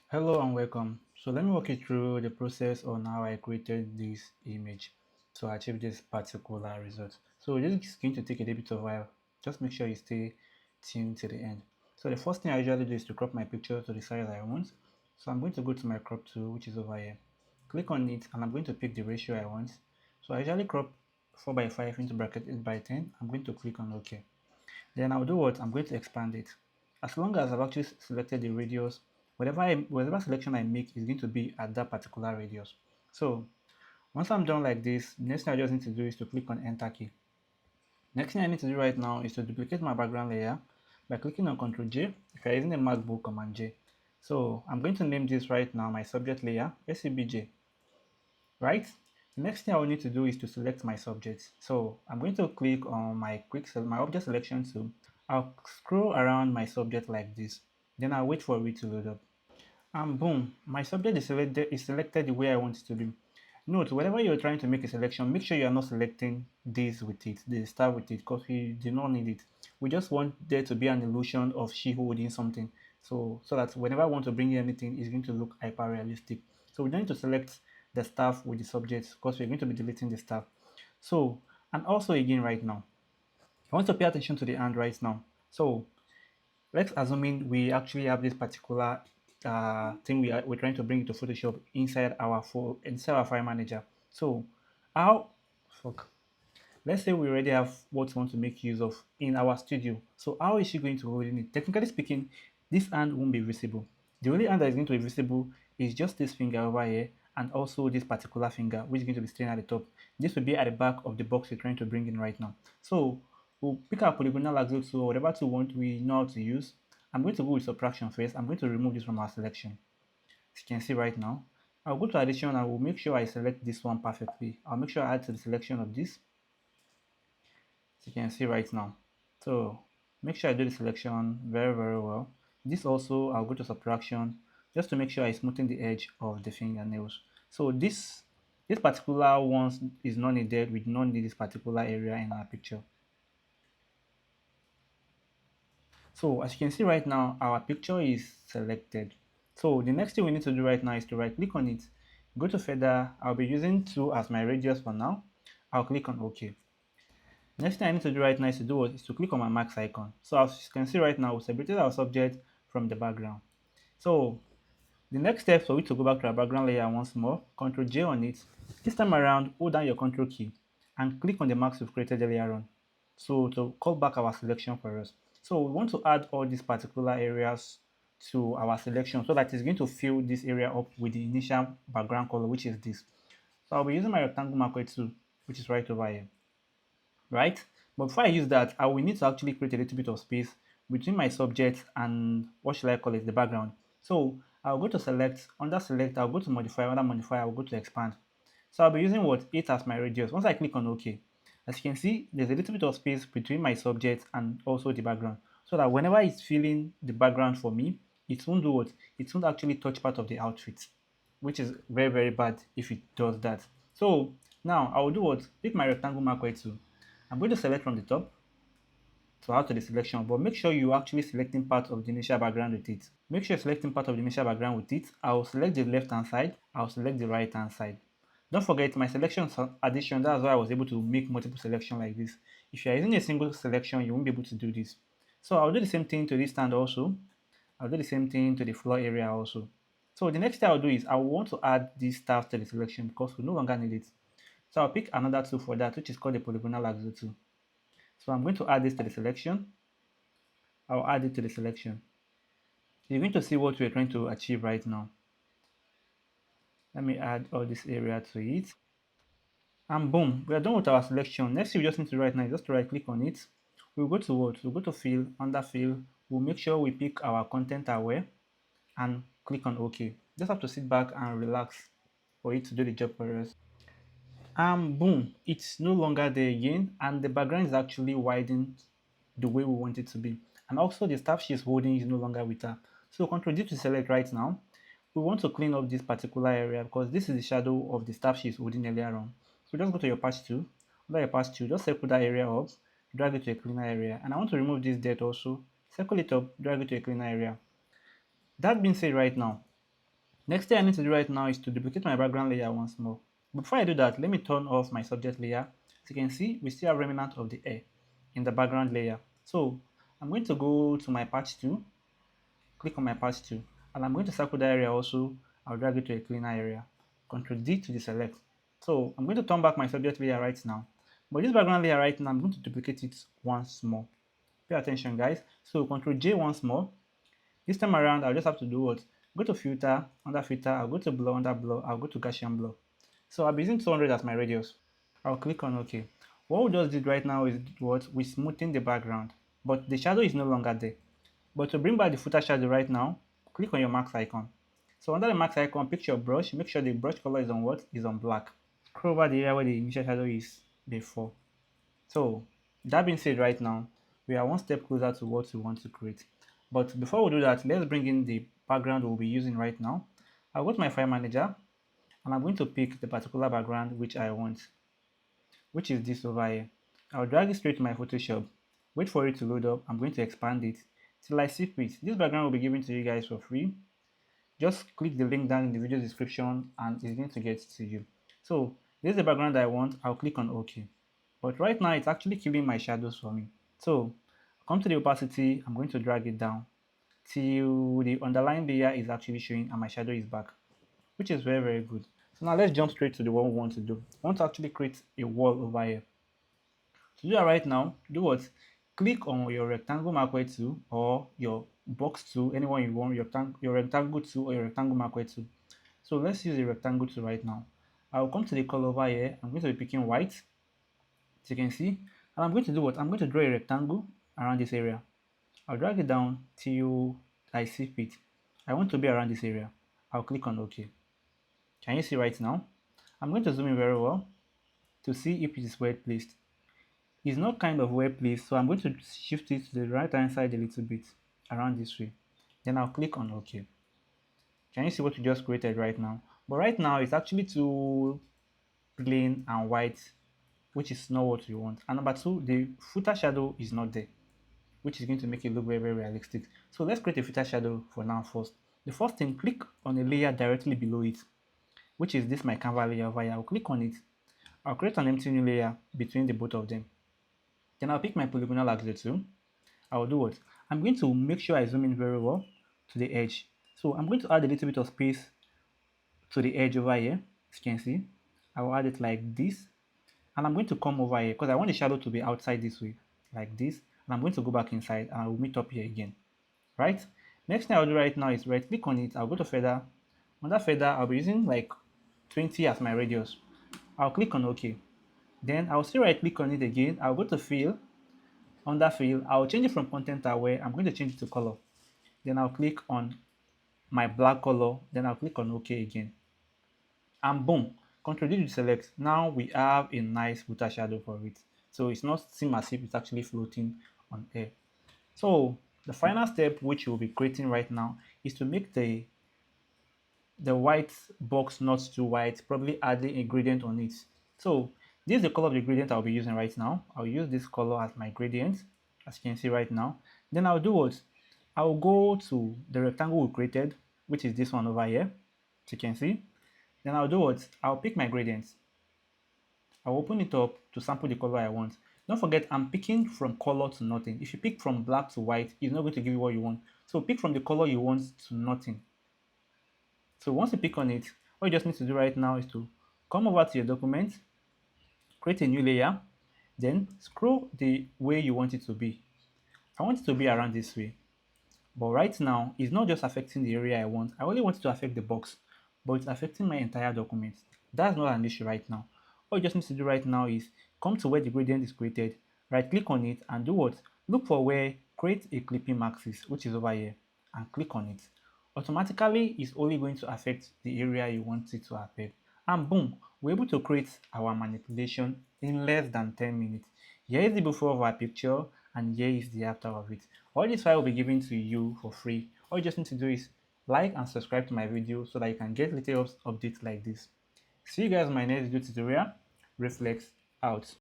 Hello and welcome. So let me walk you through the process on how I created this image to achieve this particular result. So this is going to take a little bit of while. Just make sure you stay tuned to the end. So the first thing I usually do is to crop my picture to the size I want. So I'm going to go to my crop tool, which is over here. Click on it and I'm going to pick the ratio I want. So I usually crop 4 by 5 into bracket 8 by 10. I'm going to click on OK. Then I'll do what? I'm going to expand it. As long as I've actually selected the radius, whatever selection I make is going to be at that particular radius. So once I'm done like this, the next thing I just need to do is to click on Enter key. Next thing I need to do right now is to duplicate my background layer by clicking on Ctrl J if you're using a MacBook, Command J. So I'm going to name this right now my subject layer, SCBJ, right? The next thing I will need to do is to select my subject. So I'm going to click on my object selection tool. I'll scroll around my subject like this. Then I'll wait for it to load up. And boom, my subject is selected the way I want it to be. Note, whenever you're trying to make a selection, make sure you're not selecting this with it, the star with it, because we do not need it. We just want there to be an illusion of she holding something. So that whenever I want to bring in anything, it's going to look hyper realistic. So we don't need to select the staff with the subject because we're going to be deleting the staff. So, and also again right now, I want to pay attention to the hand right now. So let's assume we actually have this particular thing we're trying to bring into Photoshop inside our file manager. So how fuck let's say we already have what we want to make use of in our studio. So how is she going to hold it? Technically speaking, this hand won't be visible. The only hand that is going to be visible is just this finger over here and also this particular finger which is going to be staying at the top. This will be at the back of the box we're trying to bring in right now. So we'll pick our polygonal axle tool or whatever tool we know how to use. I'm going to go with subtraction first. I'm going to remove this from our selection. As you can see right now, I'll go to addition and I will make sure I select this one perfectly. I'll make sure I add to the selection of this, as you can see right now. So make sure I do the selection very well. This also, I'll go to subtraction just to make sure I smoothen the edge of the fingernails. So this particular one is not needed. We do not need this particular area in our picture. So as you can see right now, our picture is selected. So the next thing we need to do right now is to right click on it, go to feather. I'll be using 2 as my radius for now. I'll click on OK. Next thing I need to do right now is to click on my max icon. So as you can see right now, we separated our subject from the background. So the next step for you to go back to our background layer once more, Ctrl J on it. This time around, hold down your Ctrl key and click on the marks we've created earlier on. So to call back our selection for us. So we want to add all these particular areas to our selection so that it's going to fill this area up with the initial background color, which is this. So I'll be using my rectangle marker tool, which is right over here, right? But before I use that, I will need to actually create a little bit of space between my subject and what should I call it, the background. So I'll go to select, under select, I'll go to modify, under modify, I'll go to expand. So I'll be using what 8 as my radius. Once I click on OK, as you can see, there's a little bit of space between my subject and also the background. So that whenever it's filling the background for me, it won't do what? It won't actually touch part of the outfit, which is very bad if it does that. So now I will do what? Pick my rectangle marker tool. I'm going to select from the top to add to the selection, but make sure you're actually selecting part of the initial background with it. Make sure you're selecting part of the initial background with it. I'll select the left hand side, I'll select the right hand side. Don't forget my selection addition, that's why I was able to make multiple selections like this. If you're using a single selection, you won't be able to do this. So I'll do the same thing to this stand also. I'll do the same thing to the floor area also. So the next thing I'll do is I want to add these stars to the selection because we no longer need it. So I'll pick another tool for that, which is called the polygonal axle tool. So I'm going to add this to the selection. I'll add it to the selection. You're going to see what we're trying to achieve right now. Let me add all this area to it. And boom, we are done with our selection. Next thing we just need to do right now is just to right click on it. We'll go to what? We'll go to fill, under fill. We'll make sure we pick our content aware and click on OK. Just have to sit back and relax for it to do the job for us. And boom, it's no longer there again, and the background is actually widened the way we want it to be. And also the staff she's holding is no longer with her. So Ctrl D to select right now. We want to clean up this particular area because this is the shadow of the staff she's holding earlier on. So just go to your patch tool. Under your patch tool, just circle that area up, drag it to a cleaner area. And I want to remove this dirt also. Circle it up, drag it to a cleaner area. That being said right now, Next thing I need to do right now is to duplicate my background layer once more. Before I do that, let me turn off my subject layer. As you can see, we still have remnant of the air in the background layer. So I'm going to go to my patch 2, click on my patch 2, and I'm going to circle that area also. I'll drag it to a cleaner area. Ctrl D to deselect. So I'm going to turn back my subject layer right now. But this background layer right now, I'm going to duplicate it once more. Pay attention, guys. So Ctrl J once more. This time around, I'll just have to do what? Go to filter, under filter, I'll go to blur, under blur, I'll go to Gaussian blur. So I'll be using 200 as my radius. I'll click on OK. What we just did right now is what? We smoothing the background, but the shadow is no longer there. But to bring back the footer shadow right now, click on your max icon. So under the max icon, pick your brush, make sure the brush color is on what? Is on black. Scroll over the area where the initial shadow is before. So that being said right now, we are one step closer to what we want to create. But before we do that, let's bring in the background we'll be using right now. I'll go to my file manager and I'm going to pick the particular background which I want, which is this over here. I'll drag it straight to my Photoshop, wait for it to load up. I'm going to expand it till I see fit. This background will be given to you guys for free. Just click the link down in the video description and it's going to get to you. So this is the background I want. I'll click on OK. But right now it's actually killing my shadows for me. So come to the opacity, I'm going to drag it down till the underlying layer is actually showing and my shadow is back, which is very, very good. So now let's jump straight to the one we want to do. I want to actually create a wall over here. To do that right now, do what? Click on your rectangle marquee tool or your box tool, anyone you want, your rectangle tool or your rectangle marquee tool. So let's use the rectangle tool right now. I'll come to the color over here. I'm going to be picking white, as you can see. And I'm going to do what? I'm going to draw a rectangle around this area. I'll drag it down till I see fit. I want to be around this area. I'll click on OK. Can you see right now? I'm going to zoom in very well to see if it is well placed. It's not kind of well placed, so I'm going to shift it to the right hand side a little bit around this way. Then I'll click on OK. Can you see what we just created right now? But right now it's actually too plain and white, which is not what we want. And number two, the footer shadow is not there, which is going to make it look very, very realistic. So let's create a footer shadow for now first. The first thing, click on a layer directly below it, which is this my Canva layer over here. I'll click on it. I'll create an empty new layer between the both of them. Then I'll pick my polygonal axle tool. I'll do what? I'm going to make sure I zoom in very well to the edge. So I'm going to add a little bit of space to the edge over here. As you can see, I will add it like this. And I'm going to come over here because I want the shadow to be outside this way, like this. And I'm going to go back inside and I will meet up here again. Right? Next thing I'll do right now is right click on it. I'll go to feather. On that feather, I'll be using like 20 as my radius. I'll click on OK. Then I'll still right click on it again. I'll go to fill. Under fill, I'll change it from content aware. I'm going to change it to color. Then I'll click on my black color. Then I'll click on OK again. And boom, Ctrl D to select. Now we have a nice footer shadow for it. So it's not seem as if it's actually floating on air. So the final step which we'll be creating right now is to make the white box not too white, probably add the ingredient on it. So this is the color of the gradient I'll be using right now. I'll use this color as my gradient, as you can see right now. Then I'll do what? I'll go to the rectangle we created, which is this one over here, as you can see. Then I'll do what? I'll pick my gradients. I'll open it up to sample the color I want. Don't forget, I'm picking from color to nothing. If you pick from black to white, it's not going to give you what you want. So pick from the color you want to nothing. So once you pick on it, what you just need to do right now is to come over to your document, create a new layer, then scroll the way you want it to be. I want it to be around this way. But right now, it's not just affecting the area I want. I only want it to affect the box, but it's affecting my entire document. That's not an issue right now. All you just need to do right now is come to where the gradient is created, right click on it and do what? Look for where create a clipping axis, which is over here, and click on it. Automatically, it's only going to affect the area you want it to affect. And boom, we're able to create our manipulation in less than 10 minutes. Here is the before of our picture and here is the after of it. All this file will be given to you for free. All you just need to do is like and subscribe to my video so that you can get little updates like this. See you guys in my next video tutorial. Reflex out.